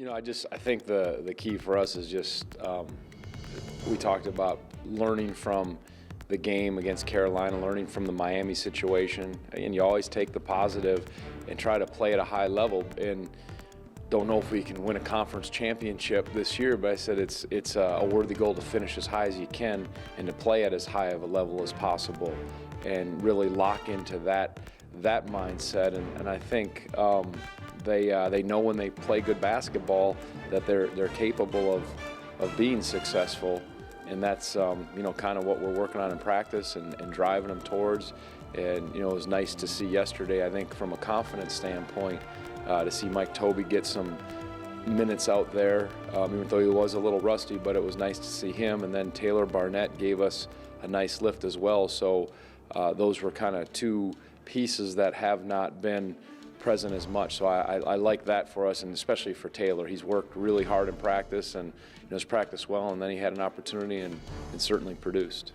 I think the key for us is just we talked about learning from the game against Carolina, learning from the Miami situation, and you always take the positive and try to play at a high level. And don't know if we can win a conference championship this year, but I said it's a worthy goal to finish as high as you can and to play at as high of a level as possible, and really lock into that mindset. And I think they know when they play good basketball that they're capable of being successful, and that's kind of what we're working on in practice and driving them towards. And it was nice to see yesterday, I think, from a confidence standpoint, to see Mike Tobey get some minutes out there, even though he was a little rusty, but it was nice to see him. And then Taylor Barnett gave us a nice lift as well. So those were kind of two pieces that have not been present as much. So I like that for us, and especially for Taylor. He's worked really hard in practice and has practiced well, and then he had an opportunity and certainly produced.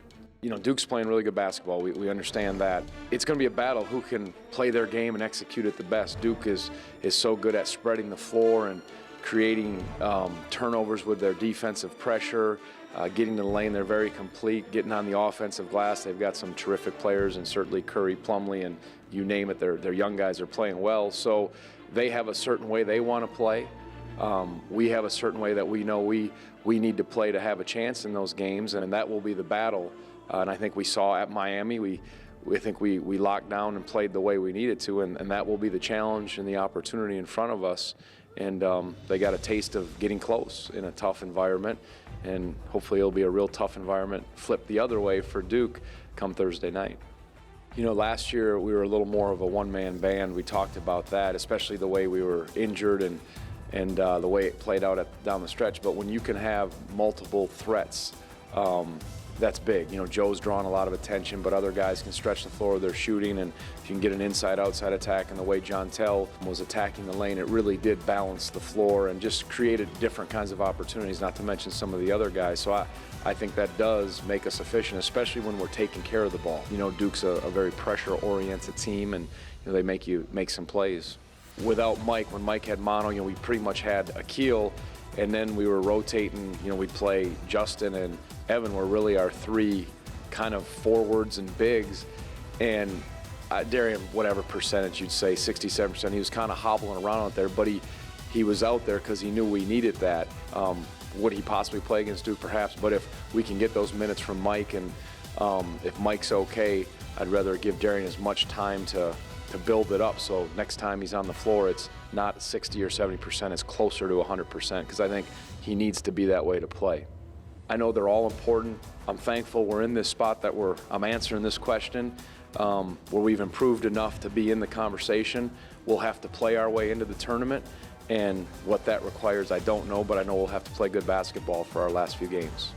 Duke's playing really good basketball. We understand that. It's going to be a battle who can play their game and execute it the best. Duke is so good at spreading the floor and creating turnovers with their defensive pressure, getting to the lane. They're very complete, getting on the offensive glass. They've got some terrific players, and certainly Curry, Plumlee, and you name it, their young guys are playing well. So they have a certain way they want to play. We have a certain way that we know we need to play to have a chance in those games, and that will be the battle. And I think we saw at Miami, we locked down and played the way we needed to, and that will be the challenge and the opportunity in front of us. And they got a taste of getting close in a tough environment, and hopefully it'll be a real tough environment flipped the other way for Duke come Thursday night. Last year we were a little more of a one-man band. We talked about that, especially the way we were injured and the way it played out down the stretch. But when you can have multiple threats, that's big. Joe's drawing a lot of attention, but other guys can stretch the floor with their shooting, and if you can get an inside-outside attack, and the way John Tell was attacking the lane, it really did balance the floor and just created different kinds of opportunities, not to mention some of the other guys. So I think that does make us efficient, especially when we're taking care of the ball. Duke's a very pressure-oriented team, and they make you make some plays. Without Mike, when Mike had mono, we pretty much had Akil, and then we were rotating. We'd play Justin and Evan were really our three kind of forwards and bigs. And Darian, whatever percentage you'd say, 67%, he was kind of hobbling around out there, but he was out there because he knew we needed that. Would he possibly play against Duke? Perhaps, but if we can get those minutes from Mike, and if Mike's okay, I'd rather give Darian as much time to build it up, so next time he's on the floor, it's not 60 or 70%, it's closer to 100%, because I think he needs to be that way to play. I know they're all important. I'm thankful we're in this spot that I'm answering this question, where we've improved enough to be in the conversation. We'll have to play our way into the tournament, and what that requires, I don't know, but I know we'll have to play good basketball for our last few games.